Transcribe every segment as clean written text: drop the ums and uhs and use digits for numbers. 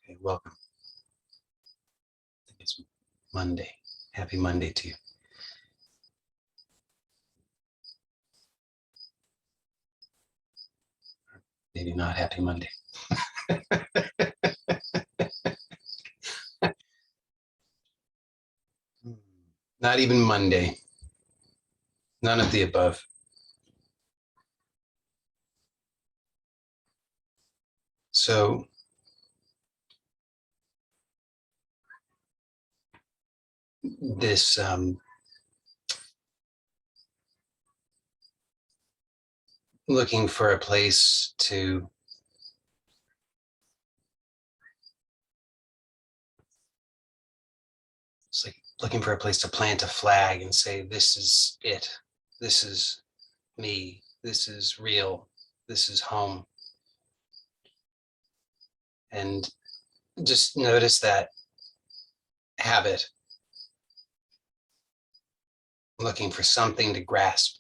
Okay, welcome. It's Monday. Happy Monday to you. Maybe not happy Monday. Not even Monday. None of the above. So this looking for a place to it's like looking for a place to plant a flag and say, this is it. This is me. This is real. This is home. And just notice that habit, looking for something to grasp,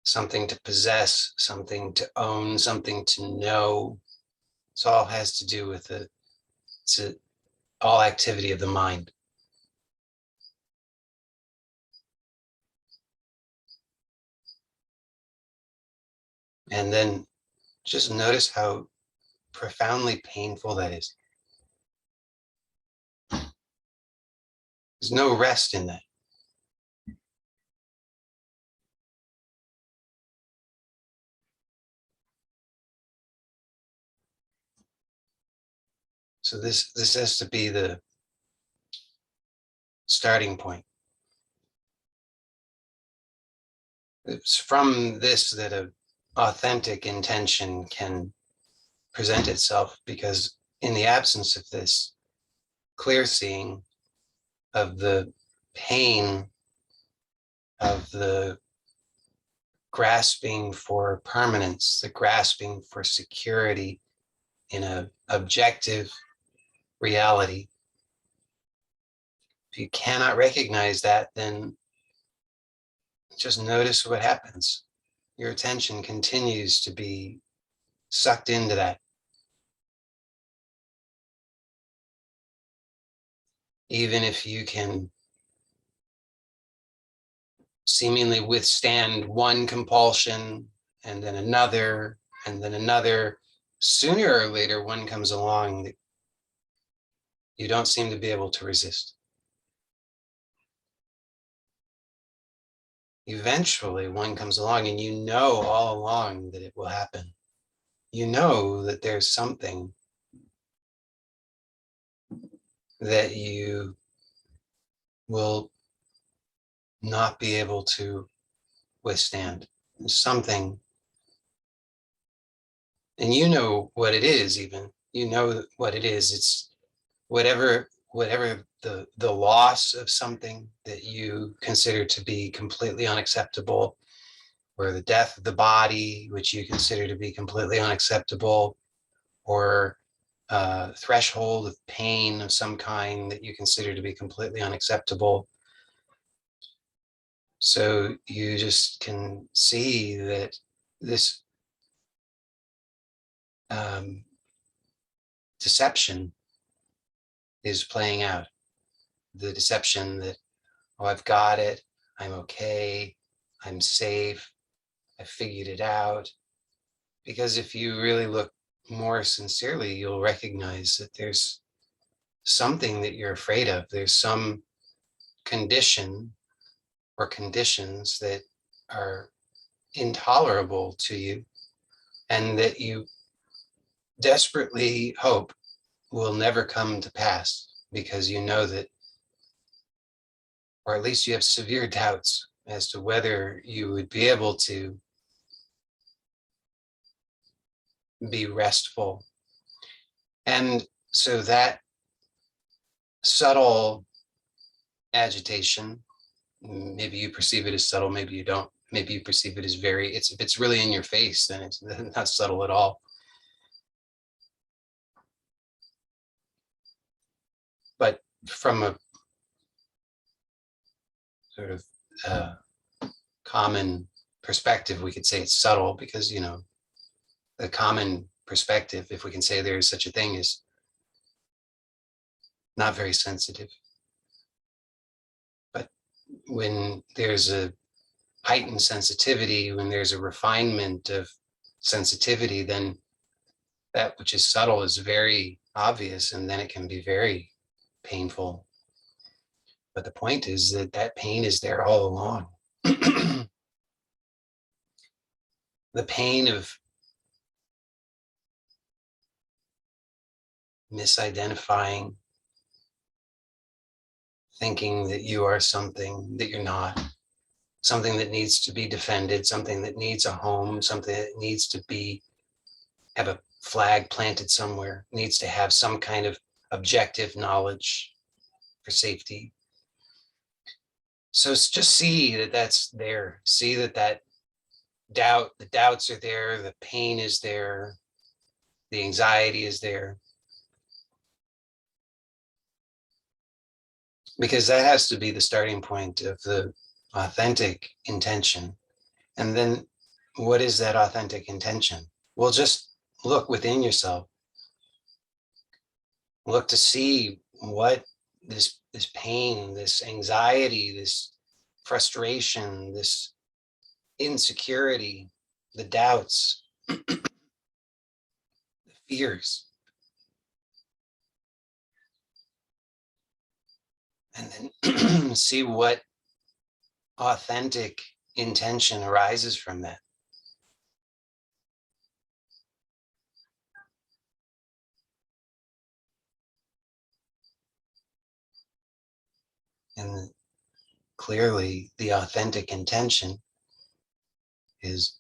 something to possess, something to own, something to know. It all has to do with all activity of the mind. And then just notice how profoundly painful that is. There's no rest in that. So this has to be the starting point. It's from this that an authentic intention can present itself, because in the absence of this clear seeing of the pain of the grasping for permanence, the grasping for security in an objective reality, if you cannot recognize that, then just notice what happens. Your attention continues to be sucked into that. Even if you can seemingly withstand one compulsion and then another, sooner or later one comes along that you don't seem to be able to resist. Eventually one comes along and you know all along that it will happen. You know that there's something that you will not be able to withstand. There's something, and you know what it is. Even you know what it is. It's whatever the loss of something that you consider to be completely unacceptable, or the death of the body, which you consider to be completely unacceptable, or threshold of pain of some kind that you consider to be completely unacceptable. So you just can see that this deception is playing out. The deception that, oh, I've got it, I'm okay, I'm safe, I figured it out. Because if you really look more sincerely, you'll recognize that there's something that you're afraid of. There's some condition or conditions that are intolerable to you and that you desperately hope will never come to pass, because you know that, or at least you have severe doubts as to whether you would be able to be restful. And so that subtle agitation, maybe you perceive it as subtle, maybe you don't, maybe you perceive it as if it's really in your face, then it's not subtle at all. But from a sort of common perspective, we could say it's subtle, because, you know, the common perspective, if we can say there is such a thing, is not very sensitive. But when there's a heightened sensitivity, when there's a refinement of sensitivity, then that which is subtle is very obvious, and then it can be very painful. But the point is that that pain is there all along. The pain of misidentifying, thinking that you are something that you're not, something that needs to be defended, something that needs a home, something that needs to be, have a flag planted somewhere, needs to have some kind of objective knowledge for safety. So just see that that's there. See that that doubt, the doubts are there, the pain is there, the anxiety is there. Because that has to be the starting point of the authentic intention. And then what is that authentic intention? Well, just look within yourself. Look to see what this pain, this anxiety, this frustration, this insecurity, the doubts, the fears. And then see what authentic intention arises from that. And clearly, the authentic intention is,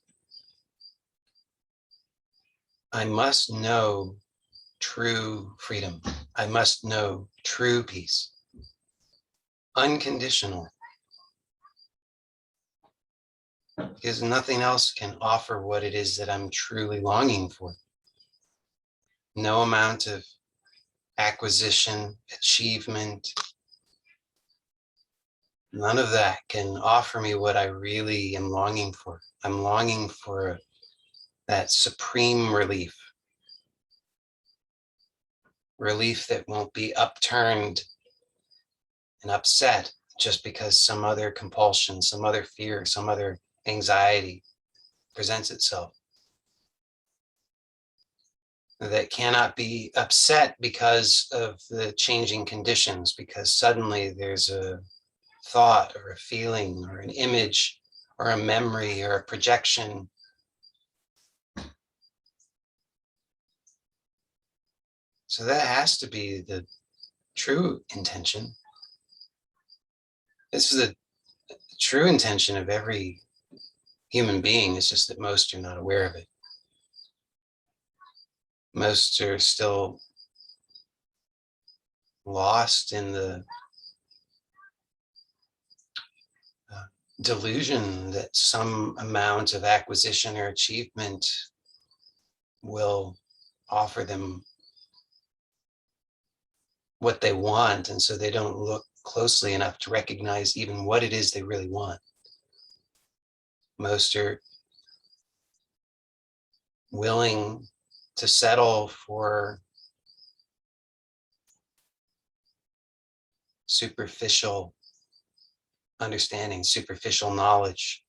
I must know true freedom. I must know true peace. Unconditional. Because nothing else can offer what it is that I'm truly longing for. No amount of acquisition, achievement, none of that can offer me what I really am longing for. I'm longing for that supreme relief. Relief that won't be upturned and upset just because some other compulsion, some other fear, some other anxiety presents itself. That cannot be upset because of the changing conditions, because suddenly there's a thought or a feeling or an image or a memory or a projection. So that has to be the true intention. This is the true intention of every human being. It's just that most are not aware of it. Most are still lost in the delusion that some amount of acquisition or achievement will offer them what they want, and so they don't look closely enough to recognize even what it is they really want. Most are willing to settle for superficial understanding, superficial knowledge.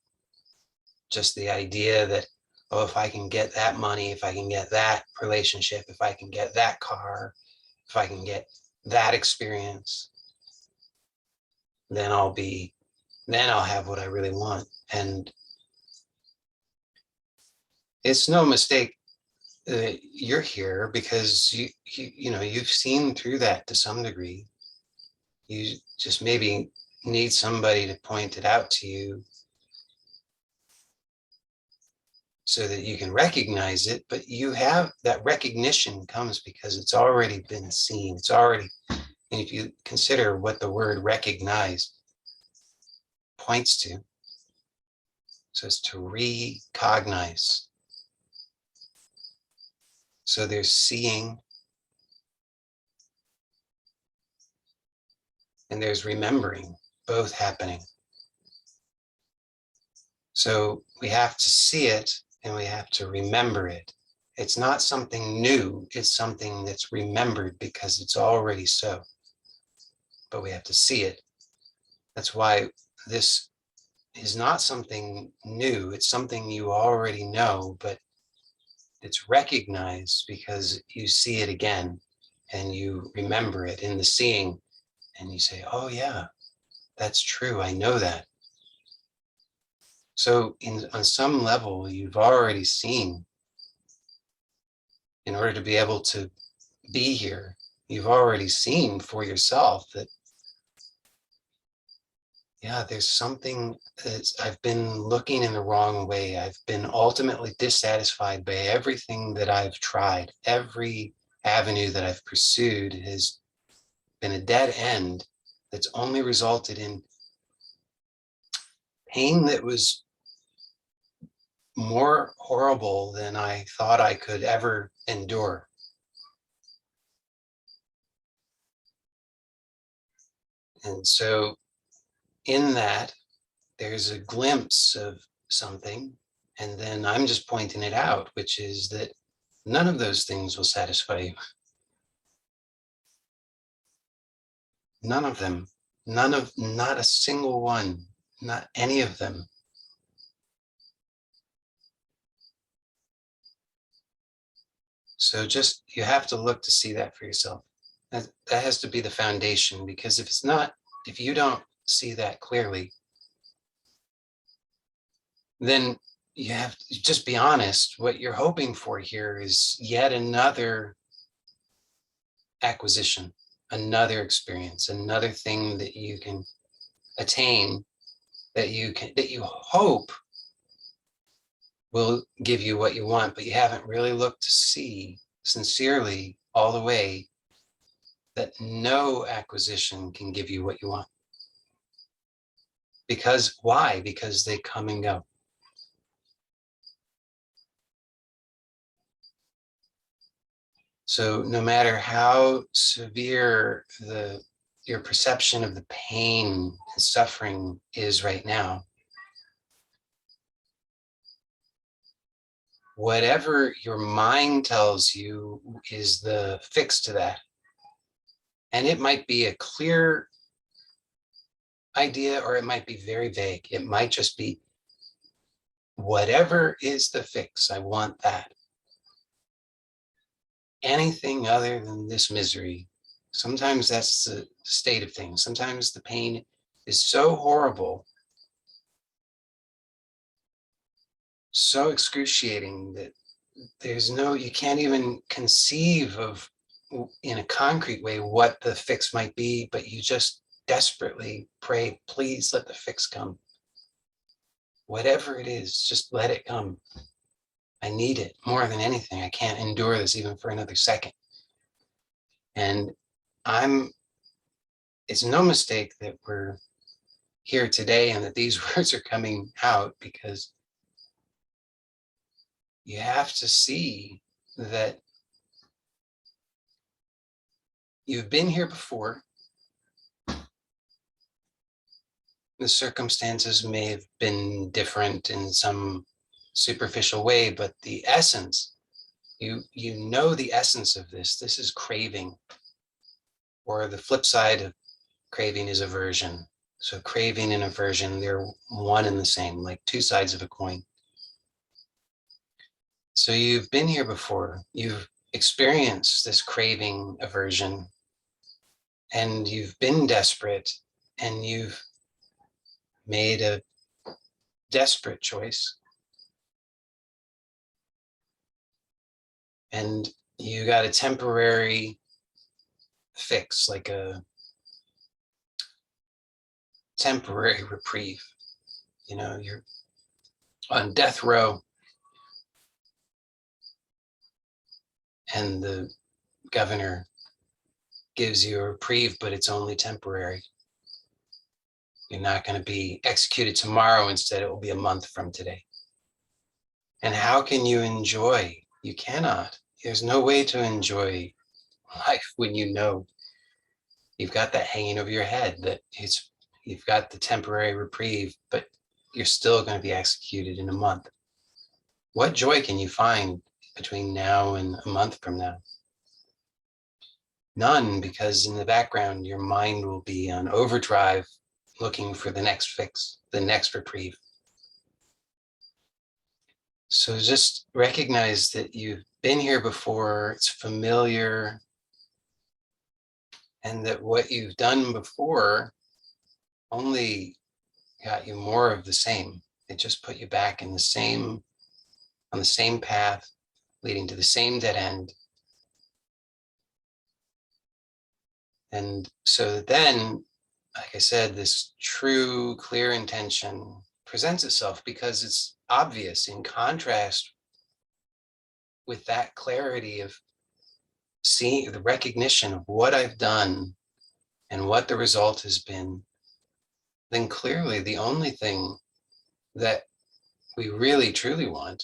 Just the idea that, oh, if I can get that money, if I can get that relationship, if I can get that car, if I can get that experience, then I'll have what I really want. And it's no mistake that you're here, because you've seen through that to some degree. You just maybe need somebody to point it out to you so that you can recognize it. But you have that recognition comes because it's already been seen. It's already, and if you consider what the word recognize points to, so it's to recognize. So there's seeing and there's remembering, both happening. So we have to see it and we have to remember it. It's not something new, it's something that's remembered because it's already so. but we have to see it. That's why this is not something new. It's something you already know, but it's recognized because you see it again and you remember it in the seeing, and you say, oh yeah, that's true. I know that. So on some level, you've already seen, in order to be able to be here, you've already seen for yourself that, yeah, there's something that I've been looking in the wrong way. I've been ultimately dissatisfied by everything that I've tried. Every avenue that I've pursued has been a dead end that's only resulted in pain that was more horrible than I thought I could ever endure. And so in that, there's a glimpse of something. And then I'm just pointing it out, which is that none of those things will satisfy you. None of them. Not a single one. Not any of them. So just, you have to look to see that for yourself. That has to be the foundation, because if it's not, if you don't see that clearly, then you have to just be honest. What you're hoping for here is yet another acquisition, another experience, another thing that you can attain, that you hope will give you what you want, but you haven't really looked to see sincerely all the way that no acquisition can give you what you want. Because why? Because they come and go. So no matter how severe your perception of the pain and suffering is right now, whatever your mind tells you is the fix to that. And it might be a clear idea, or it might be very vague. It might just be, whatever is the fix, I want that. Anything other than this misery, sometimes that's the state of things. Sometimes the pain is so horrible, so excruciating, that you can't even conceive of in a concrete way what the fix might be, but you just desperately pray, please let the fix come. Whatever it is, just let it come. I need it more than anything. I can't endure this even for another second. And it's no mistake that we're here today and that these words are coming out, because you have to see that you've been here before. The circumstances may have been different in some superficial way, but the essence, you know the essence of this. This is craving, or the flip side of craving is aversion. So craving and aversion, they're one and the same, like two sides of a coin. So you've been here before. You've experienced this craving, aversion, and you've been desperate, and you've made a desperate choice. And you got a temporary fix, like a temporary reprieve. You're on death row, and the governor gives you a reprieve, but it's only temporary. You're not going to be executed tomorrow. Instead, it will be a month from today. And how can you enjoy? You cannot. There's no way to enjoy life when you know you've got that hanging over your head, that you've got the temporary reprieve, but you're still going to be executed in a month. What joy can you find between now and a month from now? None, because in the background, your mind will be on overdrive, looking for the next fix, the next reprieve. So just recognize that you've been here before, it's familiar, and that what you've done before only got you more of the same. It just put you back in the same, on the same path, leading to the same dead end. And so then, like I said, this true, clear intention presents itself because it's obvious in contrast with that clarity of seeing the recognition of what I've done and what the result has been. Then clearly the only thing that we really truly want,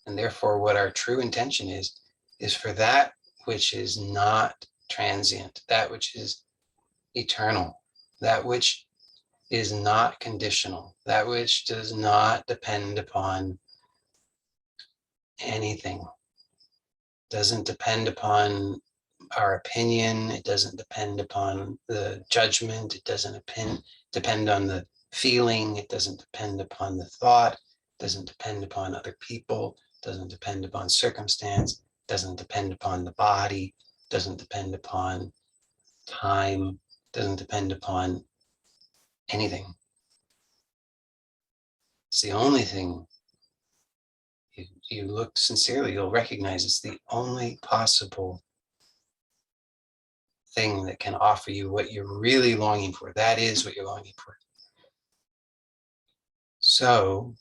and therefore what our true intention is for that which is not transient, that which is eternal, that which is not conditional, that which does not depend upon anything, doesn't depend upon our opinion, it doesn't depend upon the judgment, it doesn't depend on the feeling, it doesn't depend upon the thought, it doesn't depend upon other people, it doesn't depend upon circumstance, it doesn't depend upon the body, it doesn't depend upon time, it doesn't depend upon anything. It's the only thing. You look sincerely, you'll recognize it's the only possible thing that can offer you what you're really longing for. That is what you're longing for. So,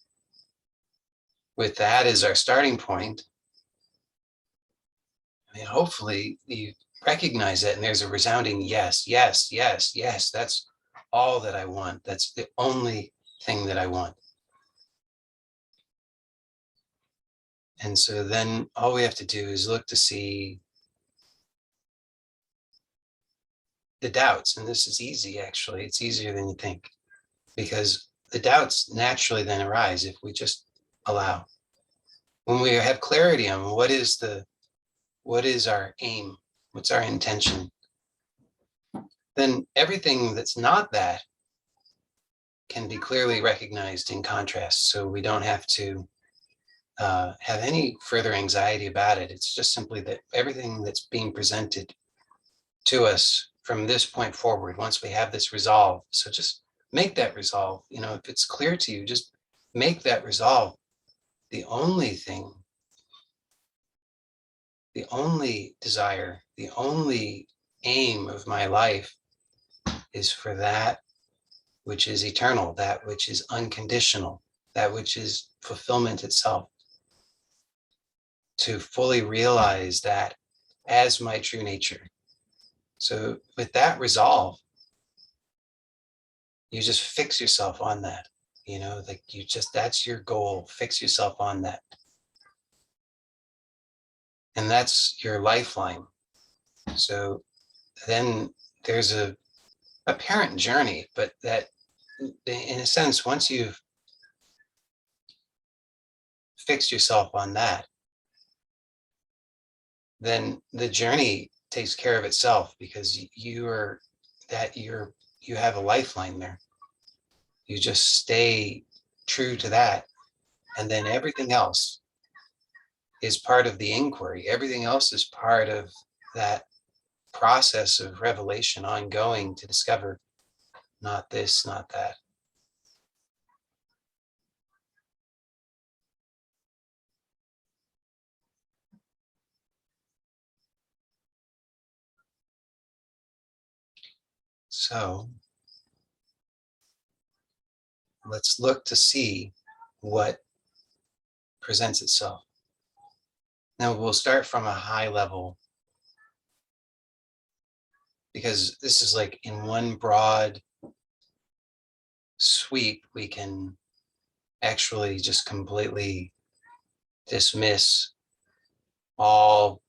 with that as our starting point, I mean, hopefully you recognize it and there's a resounding yes, yes, yes, yes. That's all that I want. That's the only thing that I want. And so then all we have to do is look to see the doubts. And this is easy, actually. It's easier than you think, because the doubts naturally then arise if we just allow. When we have clarity on what is our aim, what's our intention, then everything that's not that can be clearly recognized in contrast. So we don't have to have any further anxiety about it. It's just simply that everything that's being presented to us from this point forward, once we have this resolve, so just make that resolve. You know, if it's clear to you, just make that resolve. The only thing, the only desire, the only aim of my life is for that which is eternal, that which is unconditional, that which is fulfillment itself. To fully realize that as my true nature. So with that resolve, you just fix yourself on that. You know, like you just, that's your goal. Fix yourself on that. And that's your lifeline. So then there's a apparent journey, but that in a sense, once you've fixed yourself on that, then the journey takes care of itself, because you have a lifeline there. You just stay true to that. And then everything else is part of the inquiry. Everything else is part of that process of revelation ongoing to discover not this, not that. So let's look to see what presents itself. Now we'll start from a high level, because this is like in one broad sweep, we can actually just completely dismiss all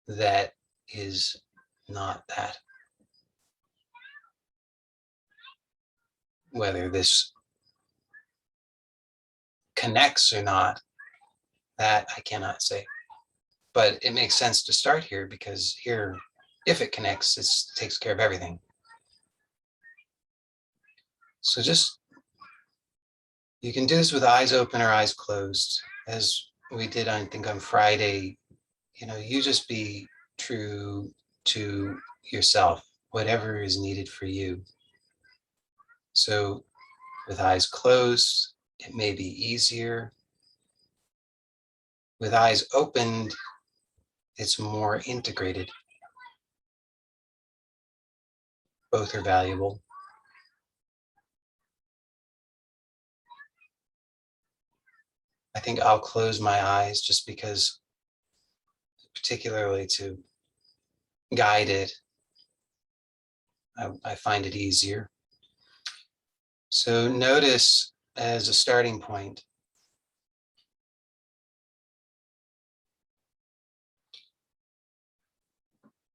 that is not that. Whether this connects or not, that I cannot say. But it makes sense to start here because here, if it connects, it takes care of everything. So just, you can do this with eyes open or eyes closed, as we did, I think, on Friday. You just be true to yourself, whatever is needed for you. So with eyes closed, it may be easier. With eyes opened, it's more integrated. Both are valuable. I think I'll close my eyes just because, particularly to guide it, I find it easier. So notice, as a starting point,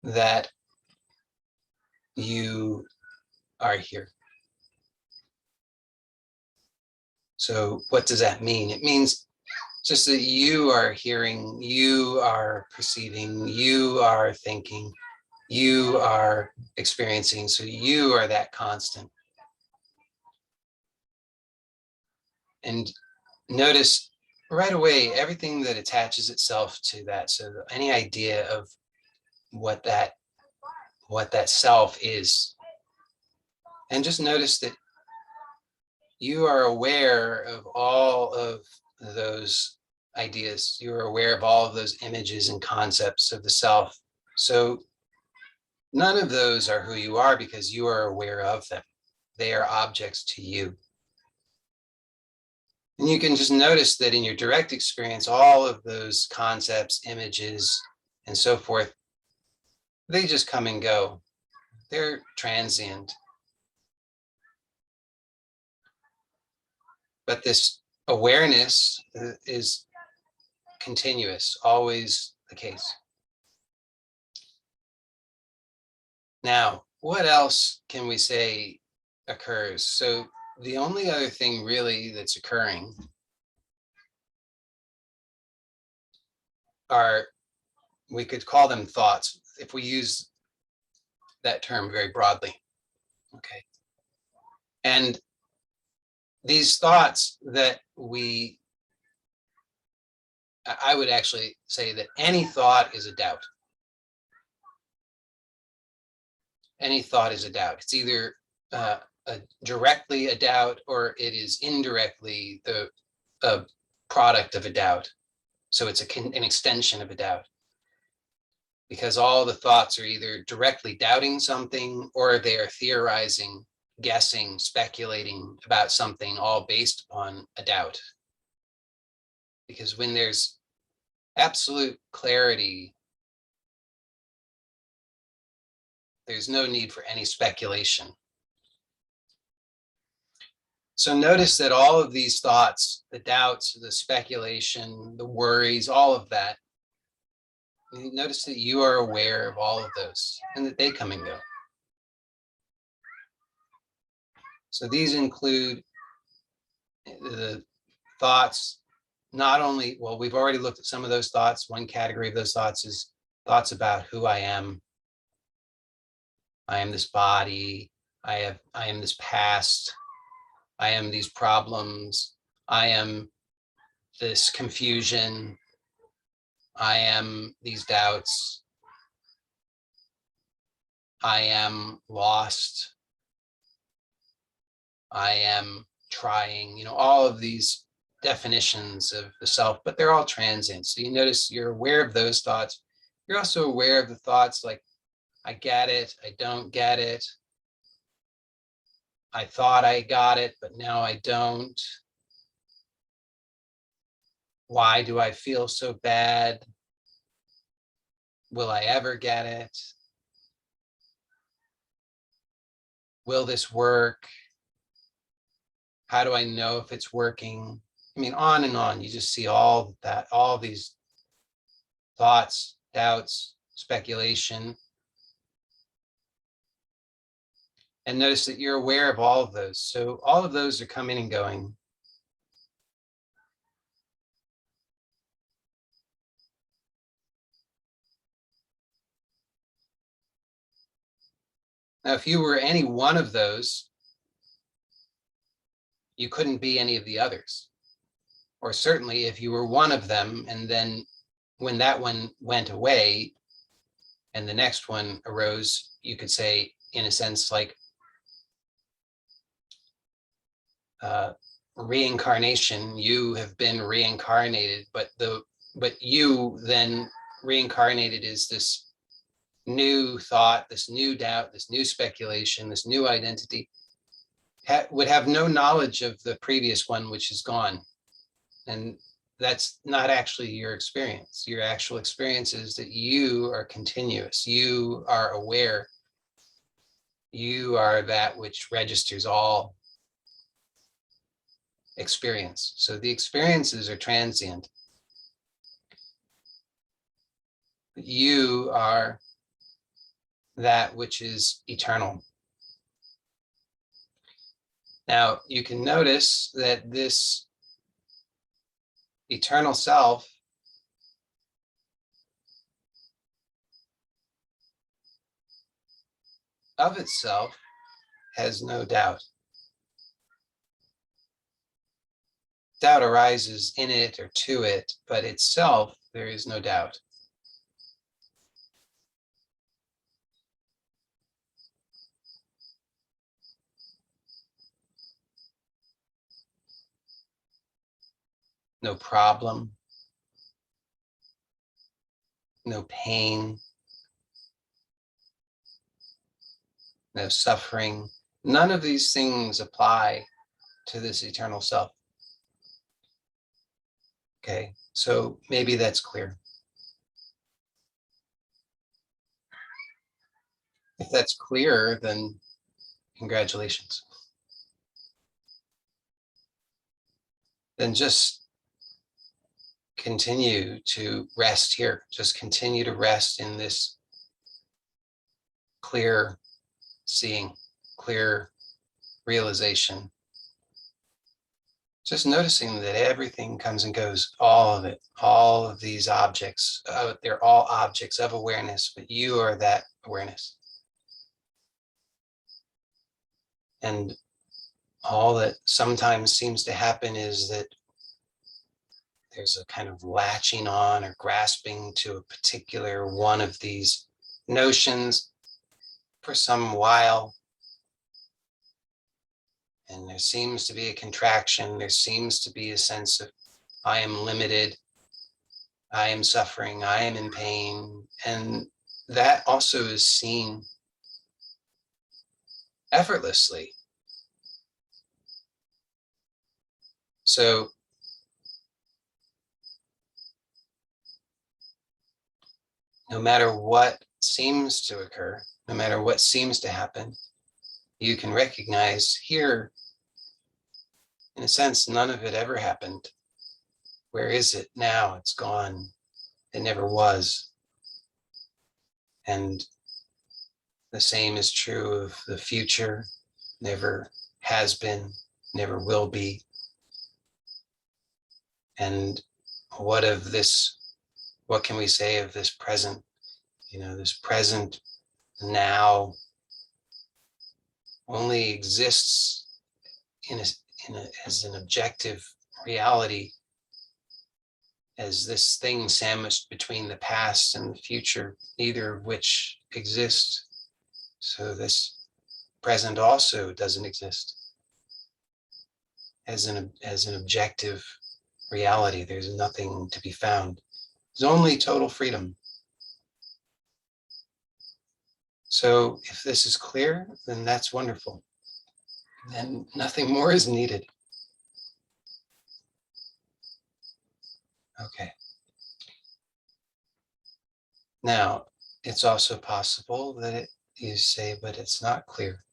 that you are here. So what does that mean? It means just that you are hearing, you are perceiving, you are thinking, you are experiencing. So you are that constant. And notice right away everything that attaches itself to that. So any idea of what that self is. And just notice that you are aware of all of those ideas. You are aware of all of those images and concepts of the self. So none of those are who you are because you are aware of them. They are objects to you. And you can just notice that in your direct experience, all of those concepts, images, and so forth, they just come and go. They're transient. But this awareness is continuous, always the case. Now, what else can we say occurs? So the only other thing really that's occurring are, we could call them thoughts, if we use that term very broadly. Okay. And these thoughts that I would actually say that any thought is a doubt. Any thought is a doubt. It's either directly a doubt or it is indirectly a product of a doubt. So it's an extension of a doubt. Because all the thoughts are either directly doubting something or they are theorizing, guessing, speculating about something, all based upon a doubt. Because when there's absolute clarity, there's no need for any speculation. So notice that all of these thoughts, the doubts, the speculation, the worries, all of that, notice that you are aware of all of those and that they come and go. So these include the thoughts, not only, well, we've already looked at some of those thoughts. One category of those thoughts is thoughts about who I am. I am this body. I am this past. I am these problems. I am this confusion. I am these doubts. I am lost. I am trying, all of these definitions of the self, but they're all transient. So you notice you're aware of those thoughts. You're also aware of the thoughts like, I get it, I don't get it. I thought I got it, but now I don't. Why do I feel so bad? Will I ever get it? Will this work? How do I know if it's working? I mean, on and on. You just see all that, all these thoughts, doubts, speculation. And notice that you're aware of all of those. So all of those are coming and going. Now, if you were any one of those, you couldn't be any of the others. Or certainly if you were one of them, and then when that one went away and the next one arose, you could say, in a sense, like reincarnation, you have been reincarnated, but you then reincarnated is this new thought, this new doubt, this new speculation, this new identity, would have no knowledge of the previous one, which is gone. And that's not actually your experience. Your actual experience is that you are continuous. You are aware. You are that which registers all experience. So the experiences are transient. You are that which is eternal. Now, you can notice that this eternal self of itself has no doubt. Doubt arises in it or to it, but itself, there is no doubt. No problem, no pain, no suffering. None of these things apply to this eternal self. Okay, so maybe that's clear. If that's clear, then congratulations. Then just continue to rest here. Just continue to rest in this clear seeing, clear realization. Just noticing that everything comes and goes, all of it, all of these objects, they're all objects of awareness, but you are that awareness. And all that sometimes seems to happen is that there's a kind of latching on or grasping to a particular one of these notions for some while. And there seems to be a contraction. There seems to be a sense of, I am limited, I am suffering, I am in pain. And that also is seen effortlessly. So no matter what seems to occur, no matter what seems to happen, you can recognize here, in a sense, none of it ever happened. Where is it now? It's gone. It never was. And the same is true of the future. Never has been, never will be. And what of this, what can we say of this present? This present now only exists as an objective reality, as this thing sandwiched between the past and the future, neither of which exist. So this present also doesn't exist as an objective reality. There's nothing to be found. There's only total freedom. So if this is clear, then that's wonderful. Then nothing more is needed. Okay. Now, it's also possible that you say, but it's not clear.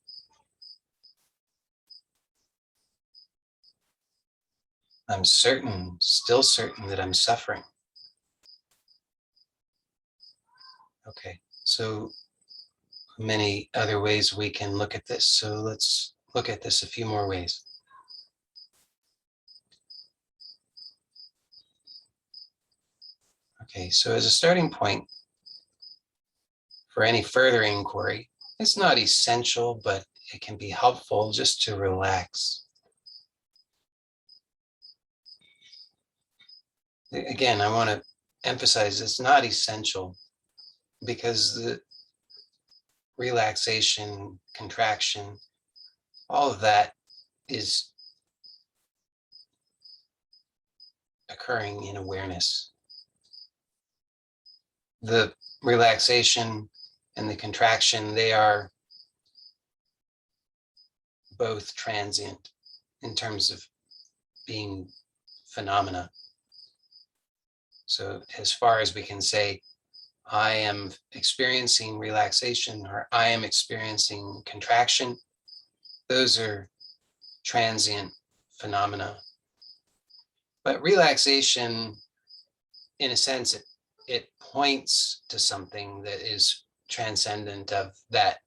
I'm certain, still certain that I'm suffering. Okay, so many other ways we can look at this. So let's look at this a few more ways. Okay, so as a starting point for any further inquiry, It's not essential, but it can be helpful just to relax. Again, I want to emphasize it's not essential because the relaxation, contraction, all of that is occurring in awareness. The relaxation and the contraction, they are both transient in terms of being phenomena. So as far as we can say, I am experiencing relaxation or I am experiencing contraction, those are transient phenomena. But relaxation, in a sense, it points to something that is transcendent of that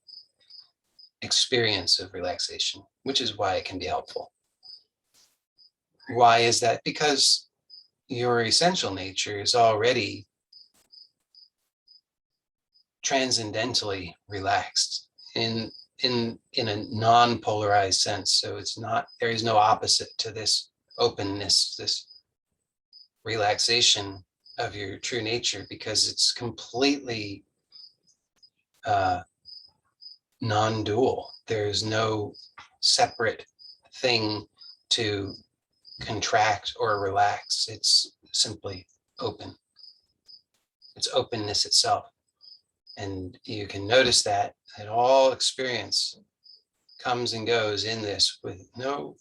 experience of relaxation, which is why it can be helpful. Why is that? Because your essential nature is already transcendentally relaxed in a non-polarized sense. So it's not, there is no opposite to this openness, this relaxation of your true nature, because it's completely non-dual. There's no separate thing to contract or relax. It's simply open. It's openness itself. And you can notice that all experience comes and goes in this with no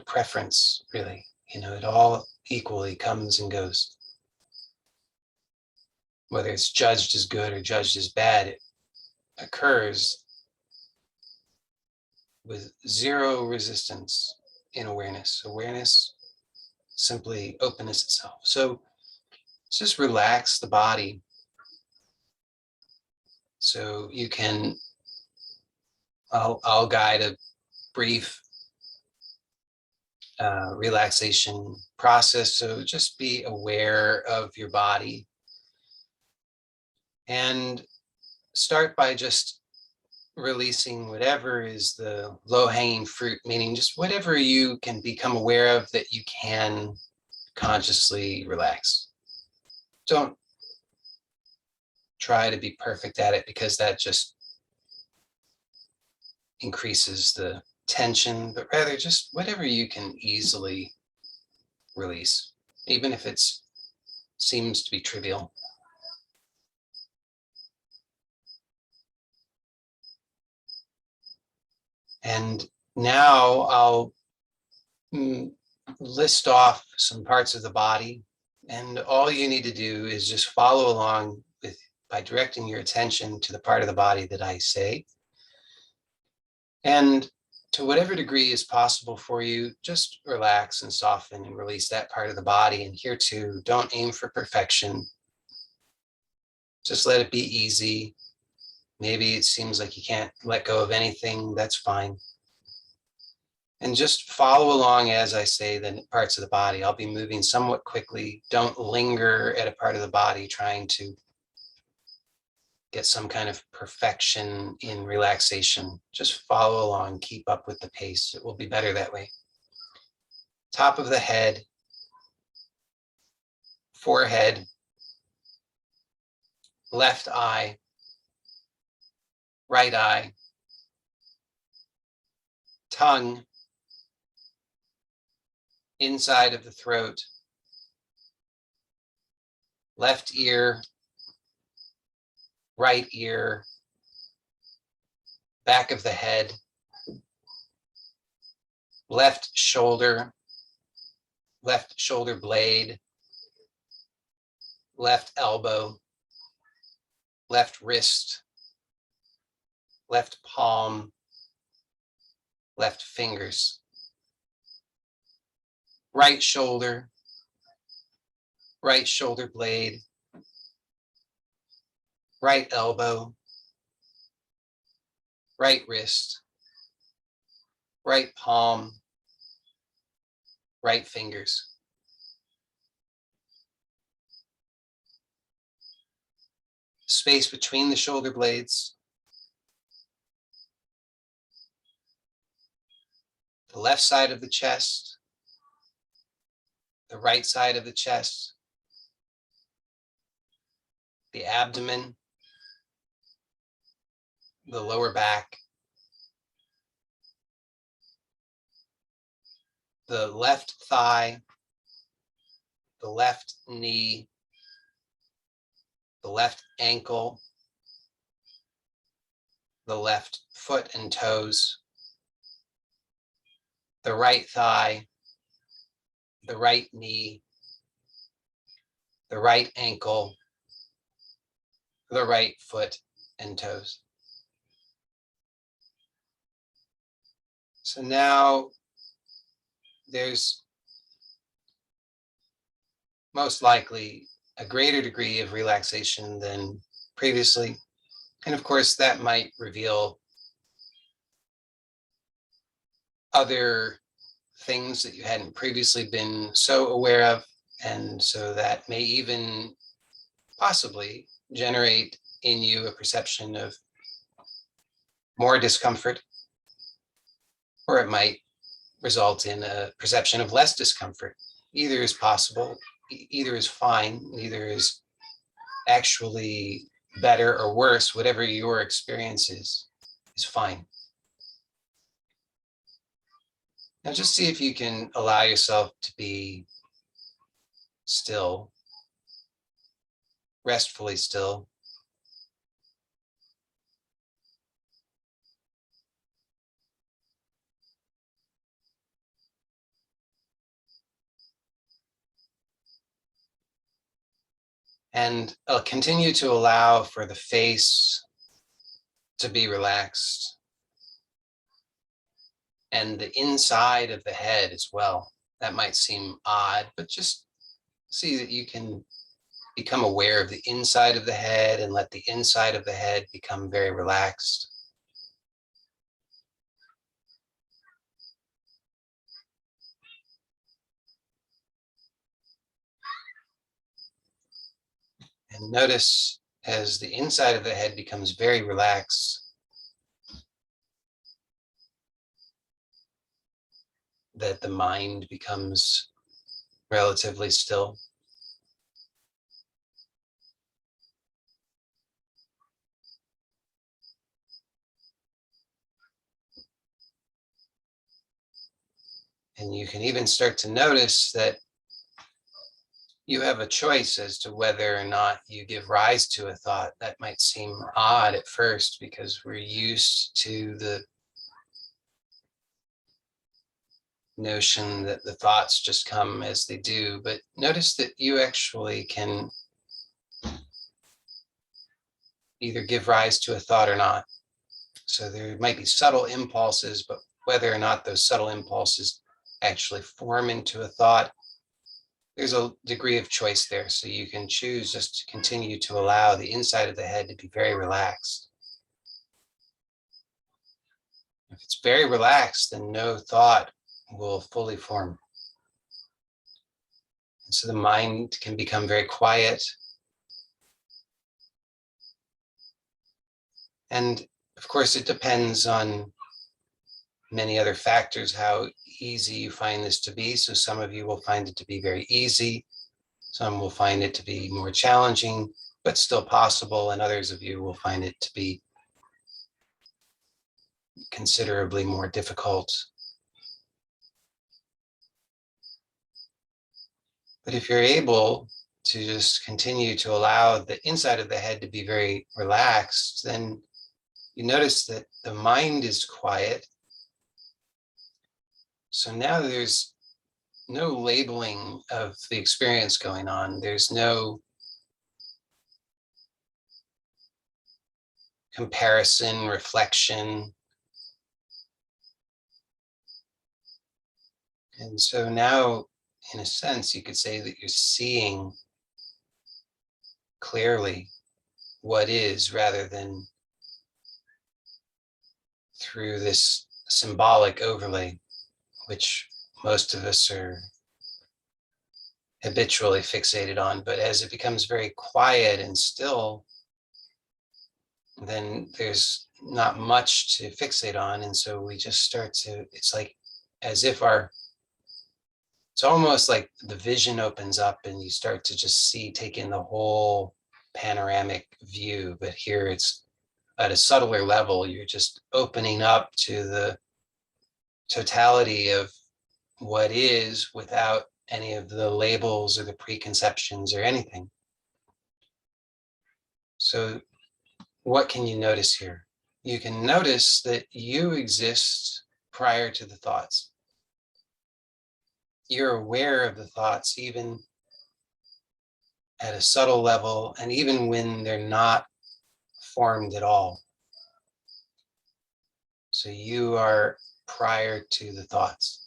preference, really. It all equally comes and goes. Whether it's judged as good or judged as bad, it occurs with zero resistance in awareness. Awareness, simply openness itself. So just relax the body. So you can, I'll guide a brief relaxation process. So just be aware of your body and start by just releasing whatever is the low-hanging fruit, meaning just whatever you can become aware of that you can consciously relax. Don't try to be perfect at it, because that just increases the tension, but rather just whatever you can easily release, even if it seems to be trivial. And now I'll list off some parts of the body, and all you need to do is just follow along by directing your attention to the part of the body that I say. And to whatever degree is possible for you, just relax and soften and release that part of the body. And here too, don't aim for perfection. Just let it be easy. Maybe it seems like you can't let go of anything. That's fine. And just follow along as I say the parts of the body. I'll be moving somewhat quickly. Don't linger at a part of the body trying to get some kind of perfection in relaxation. Just follow along, keep up with the pace. It will be better that way. Top of the head, forehead, left eye, right eye, tongue, inside of the throat, left ear, right ear, back of the head, left shoulder blade, left elbow, left wrist, left palm, left fingers, right shoulder blade, right elbow, right wrist, right palm, right fingers. Space between the shoulder blades. The left side of the chest. The right side of the chest. The abdomen. The lower back. The left thigh. The left knee. The left ankle. The left foot and toes. The right thigh. The right knee. The right ankle. The right foot and toes. So now there's most likely a greater degree of relaxation than previously. And of course, that might reveal other things that you hadn't previously been so aware of. And so that may even possibly generate in you a perception of more discomfort, or it might result in a perception of less discomfort. Either is possible, either is fine, neither is actually better or worse. Whatever your experience is fine. Now just see if you can allow yourself to be still, restfully still. And I'll continue to allow for the face to be relaxed and the inside of the head as well. That might seem odd, but just see that you can become aware of the inside of the head and let the inside of the head become very relaxed. And notice as the inside of the head becomes very relaxed, that the mind becomes relatively still. And you can even start to notice that you have a choice as to whether or not you give rise to a thought. That might seem odd at first because we're used to the notion that the thoughts just come as they do, but notice that you actually can either give rise to a thought or not. So there might be subtle impulses, but whether or not those subtle impulses actually form into a thought, there's a degree of choice there. So you can choose just to continue to allow the inside of the head to be very relaxed. If it's very relaxed, then no thought will fully form. And so the mind can become very quiet. And of course, it depends on many other factors, how easy you find this to be. So some of you will find it to be very easy. Some will find it to be more challenging, but still possible. And others of you will find it to be considerably more difficult. But if you're able to just continue to allow the inside of the head to be very relaxed, then you notice that the mind is quiet. So now there's no labeling of the experience going on. There's no comparison, reflection. And so now, in a sense, you could say that you're seeing clearly what is, rather than through this symbolic overlay, which most of us are habitually fixated on. But as it becomes very quiet and still, then there's not much to fixate on. And so we just start to, it's like as if it's almost like the vision opens up and you start to just take in the whole panoramic view. But here it's at a subtler level, you're just opening up to the totality of what is without any of the labels or the preconceptions or anything. So what can you notice here? You can notice that you exist prior to the thoughts. You're aware of the thoughts, even at a subtle level, and even when they're not formed at all. So you are prior to the thoughts.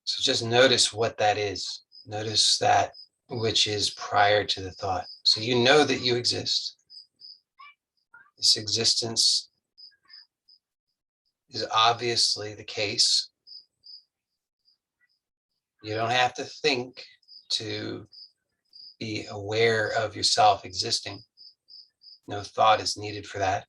So just notice what that is. Notice that which is prior to the thought. So you know that you exist. This existence is obviously the case. You don't have to think to be aware of yourself existing. No thought is needed for that.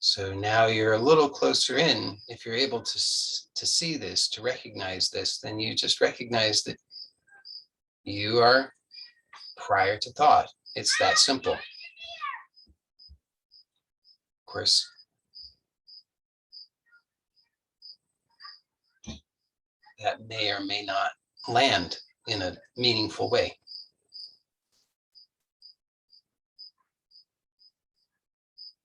So now you're a little closer in. If you're able to see this, to recognize this, then you just recognize that you are prior to thought. It's that simple. Of course, that may or may not land in a meaningful way.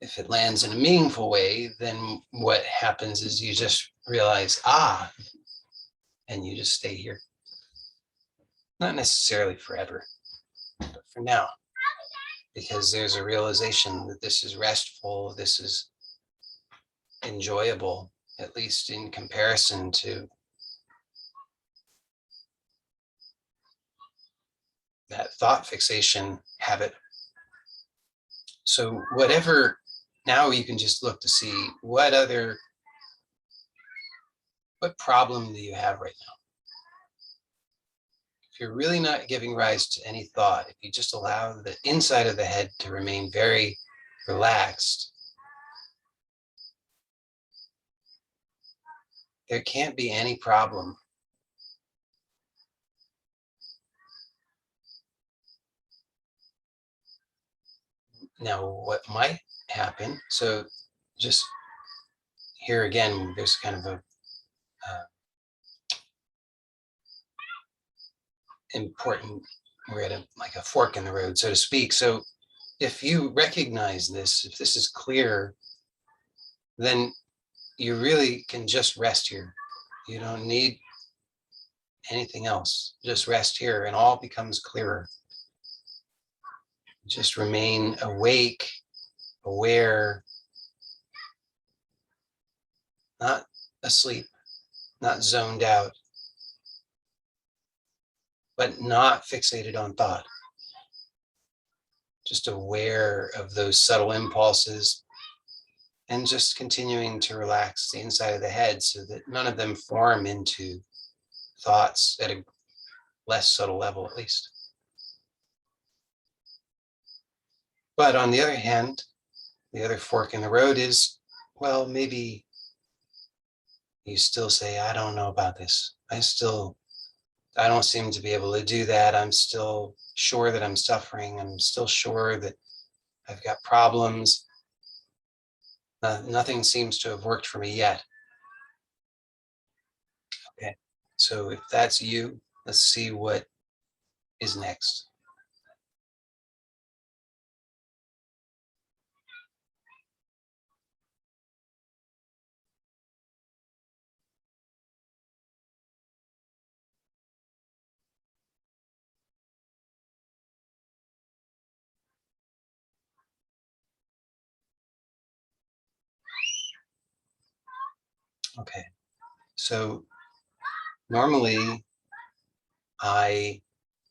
If it lands in a meaningful way, then what happens is you just realize, and you just stay here. Not necessarily forever, but for now, because there's a realization that this is restful, this is enjoyable, at least in comparison to that thought fixation habit. So whatever, now you can just look to see what problem do you have right now? If you're really not giving rise to any thought, if you just allow the inside of the head to remain very relaxed, there can't be any problem. Now, what might happen, so just here again, there's kind of a important, we're at like a fork in the road, so to speak. So if you recognize this, if this is clear, then you really can just rest here. You don't need anything else. Just rest here and all becomes clearer. Just remain awake, aware, not asleep, not zoned out, but not fixated on thought. Just aware of those subtle impulses and just continuing to relax the inside of the head so that none of them form into thoughts at a less subtle level, at least. But on the other hand, the other fork in the road is, well, maybe you still say, I don't know about this. I don't seem to be able to do that. I'm still sure that I'm suffering. I'm still sure that I've got problems. Nothing seems to have worked for me yet. Okay, so if that's you, let's see what is next. Okay. So normally I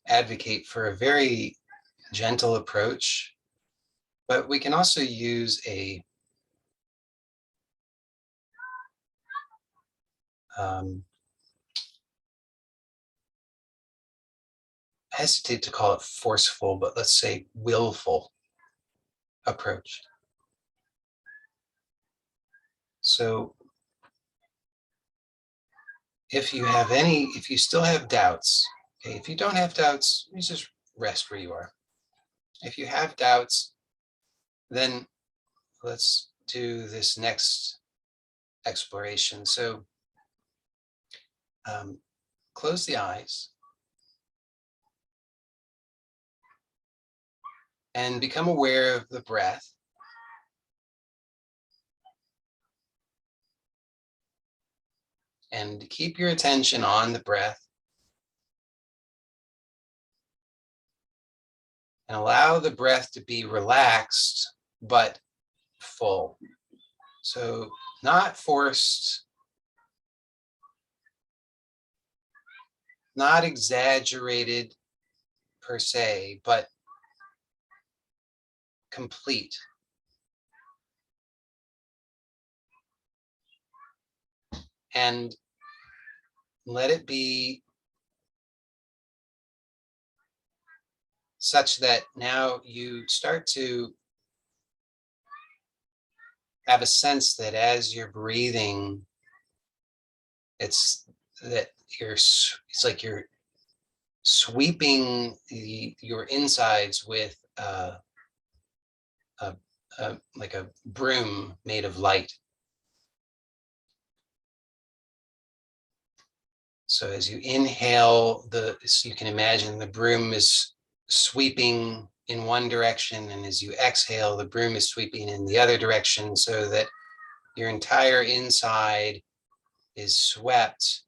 advocate for a very gentle approach, but we can also use a um, I hesitate to call it forceful, but let's say willful approach. So if you still have doubts, okay, if you don't have doubts, you just rest where you are. If you have doubts, then let's do this next exploration. So um, close the eyes and become aware of the breath. And keep your attention on the breath and allow the breath to be relaxed, but full. So not forced, not exaggerated per se, but complete. And let it be such that now you start to have a sense that as you're breathing, it's that it's like you're sweeping your insides with a, like a broom made of light. So as you inhale, so you can imagine the broom is sweeping in one direction, and as you exhale, the broom is sweeping in the other direction, so that your entire inside is swept,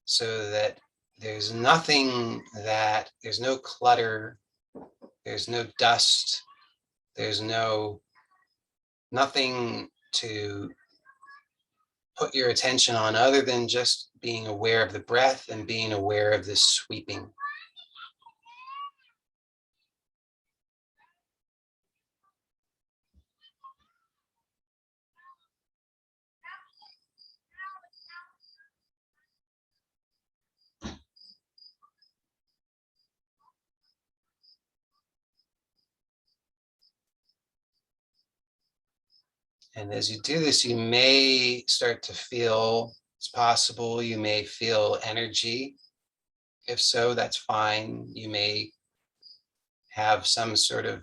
so that there's no clutter, there's no dust, there's nothing to put your attention on other than just being aware of the breath and being aware of this sweeping. And as you do this, you may start to feel, it's possible, you may feel energy. If so, that's fine. You may have some sort of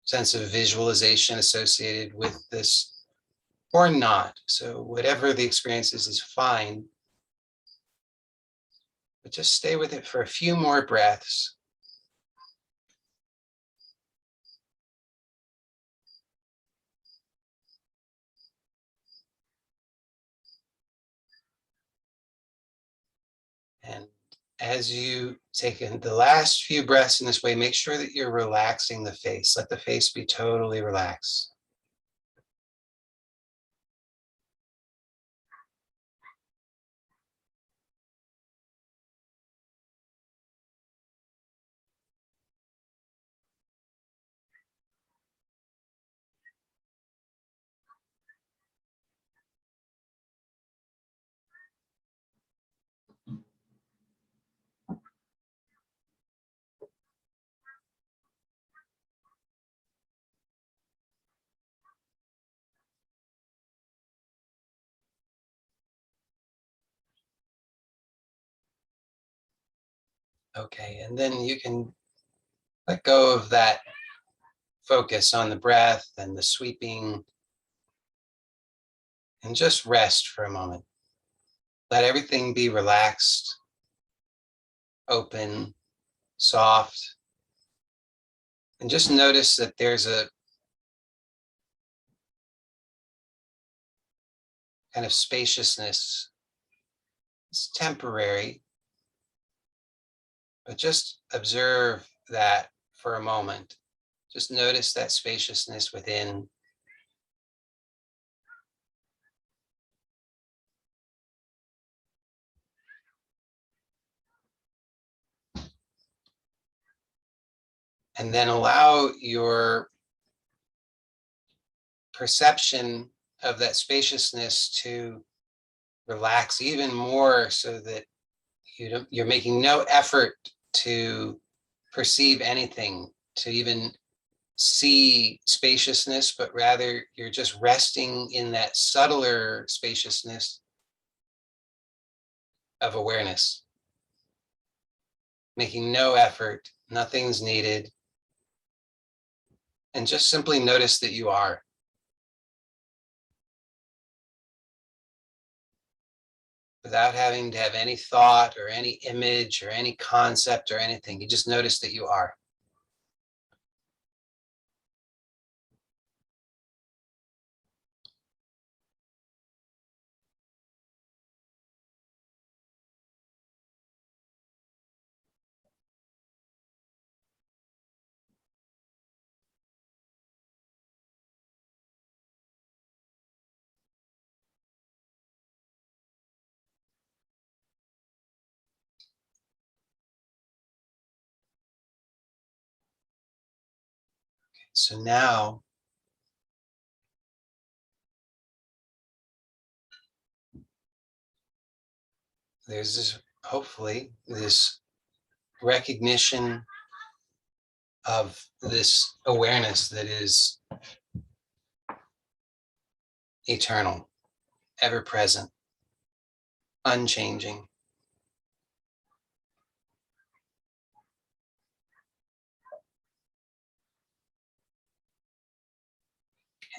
sense of visualization associated with this or not. So whatever the experience is fine. But just stay with it for a few more breaths. And as you take in the last few breaths in this way, make sure that you're relaxing the face. Let the face be totally relaxed. Okay, and then you can let go of that focus on the breath and the sweeping and just rest for a moment. Let everything be relaxed, open, soft, and just notice that there's a kind of spaciousness. It's temporary, but just observe that for a moment. Just notice that spaciousness within. And then allow your perception of that spaciousness to relax even more, so that you're making no effort to perceive anything, to even see spaciousness, but rather you're just resting in that subtler spaciousness of awareness, making no effort, nothing's needed, and just simply notice that you are. Without having to have any thought or any image or any concept or anything. You just notice that you are. So now there's this, hopefully, this recognition of this awareness that is eternal, ever present, unchanging.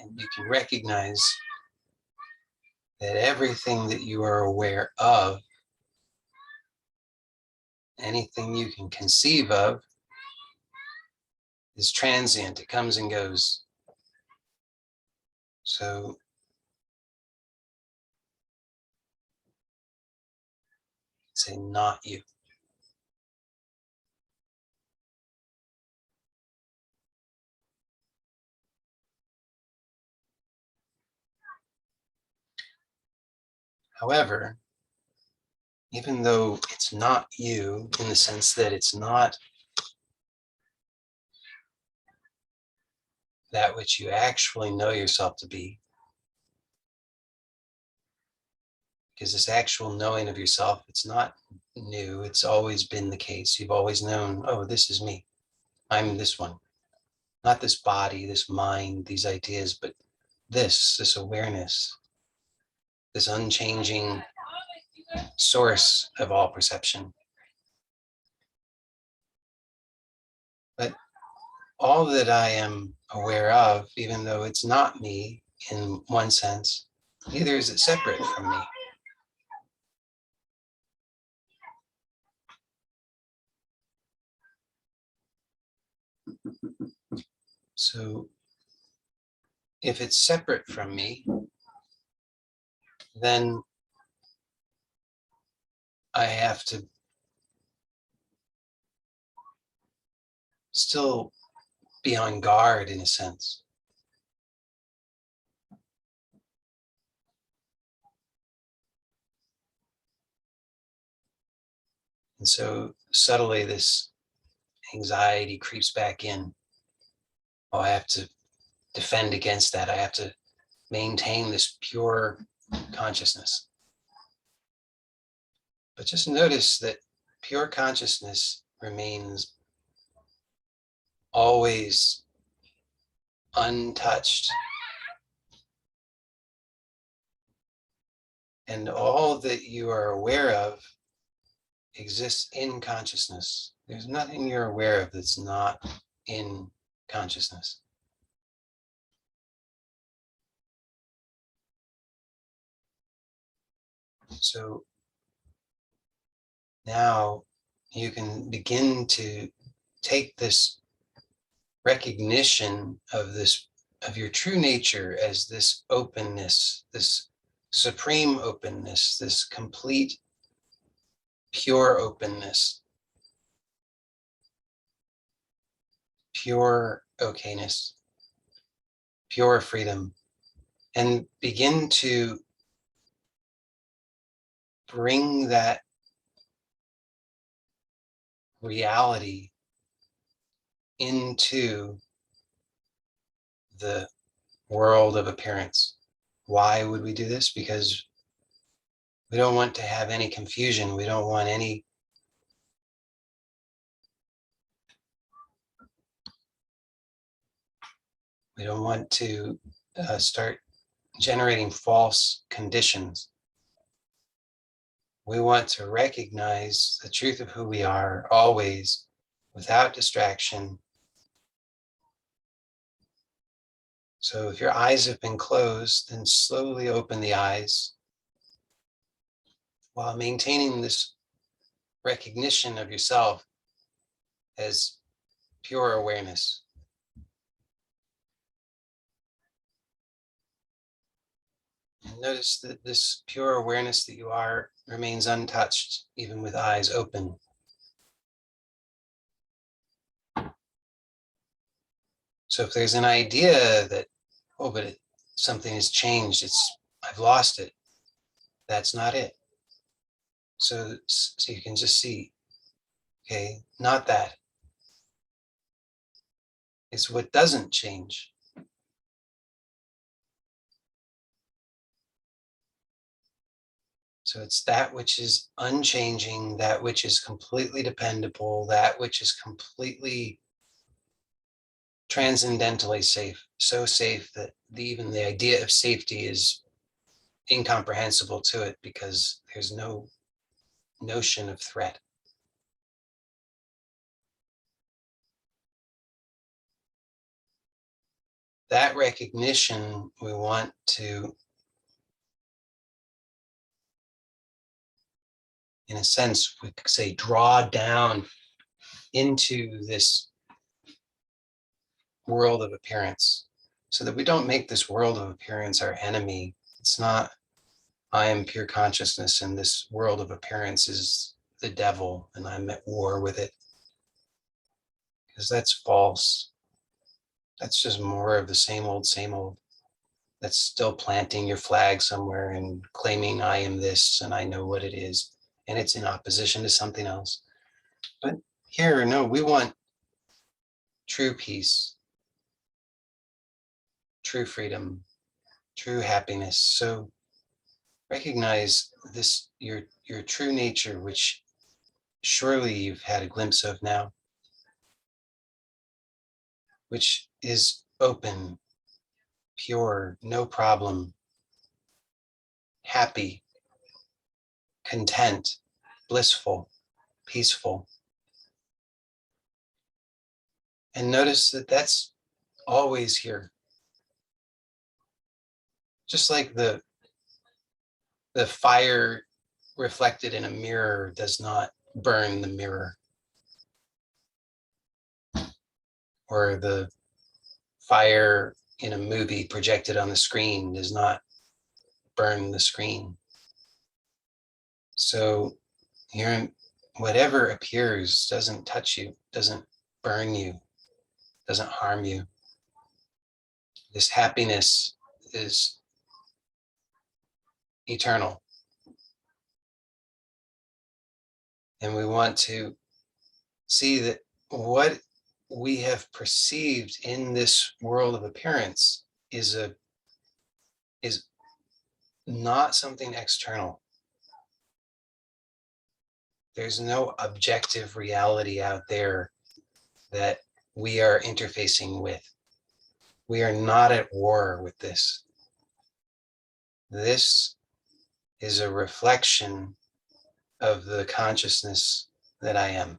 And you can recognize that everything that you are aware of, anything you can conceive of, is transient. It comes and goes. So say, not you. However, even though it's not you, in the sense that it's not that which you actually know yourself to be, because this actual knowing of yourself, it's not new. It's always been the case. You've always known, oh, this is me. I'm this one. Not this body, this mind, these ideas, but this awareness, this unchanging source of all perception. But all that I am aware of, even though it's not me in one sense, neither is it separate from me. So if it's separate from me, then I have to still be on guard, in a sense. And so subtly this anxiety creeps back in. Oh, I have to defend against that. I have to maintain this pure consciousness. But just notice that pure consciousness remains always untouched. And all that you are aware of exists in consciousness. There's nothing you're aware of that's not in consciousness. So now you can begin to take this recognition of this, of your true nature, as this openness, this supreme openness, this complete pure openness, pure okayness, pure freedom, and begin to bring that reality into the world of appearance. Why would we do this? Because we don't want to have any confusion. We don't want to start generating false conditions. We want to recognize the truth of who we are always, without distraction. So if your eyes have been closed, then slowly open the eyes while maintaining this recognition of yourself as pure awareness. And notice that this pure awareness that you are remains untouched, even with eyes open. So if there's an idea that, oh, but something has changed, I've lost it, that's not it. So you can just see, okay, not that. It's what doesn't change. So it's that which is unchanging, that which is completely dependable, that which is completely transcendentally safe, so safe that even the idea of safety is incomprehensible to it because there's no notion of threat. That recognition we want to, in a sense, we could say, draw down into this world of appearance so that we don't make this world of appearance our enemy. It's not, I am pure consciousness and this world of appearance is the devil and I'm at war with it. Because that's false. That's just more of the same old, same old. That's still planting your flag somewhere and claiming I am this and I know what it is. And it's in opposition to something else. But here, no, we want true peace, true freedom, true happiness. So recognize this, your true nature, which surely you've had a glimpse of now, which is open, pure, no problem, happy, content, blissful, peaceful. And notice that that's always here. Just like the fire reflected in a mirror does not burn the mirror, or the fire in a movie projected on the screen does not burn the screen. So here, whatever appears doesn't touch you, doesn't burn you, doesn't harm you. This happiness is eternal. And we want to see that what we have perceived in this world of appearance is not something external. There's no objective reality out there that we are interfacing with. We are not at war with this. This is a reflection of the consciousness that I am.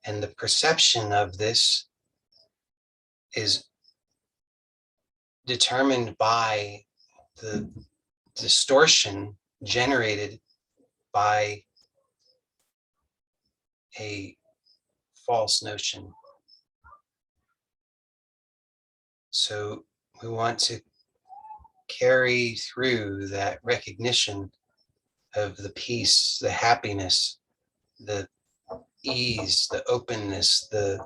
And the perception of this is determined by the distortion generated by a false notion. So we want to carry through that recognition of the peace, the happiness, the ease, the openness, the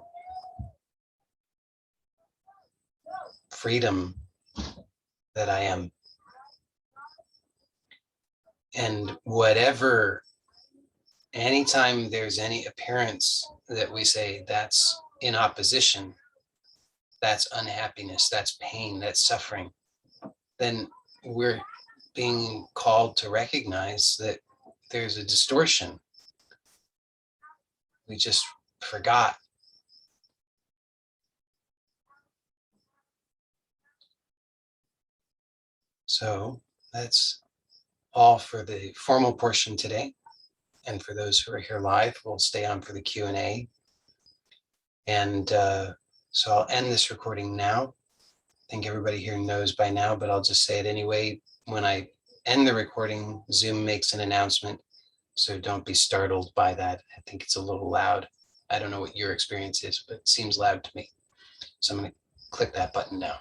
freedom that I am. And whatever anytime there's any appearance that we say that's in opposition, that's unhappiness, that's pain, that's suffering, then we're being called to recognize that there's a distortion. We just forgot. So that's all for the formal portion today. And for those who are here live, we'll stay on for the Q&A. And so I'll end this recording now. I think everybody here knows by now, but I'll just say it anyway. When I end the recording, Zoom makes an announcement. So don't be startled by that. I think it's a little loud. I don't know what your experience is, but it seems loud to me. So I'm going to click that button now.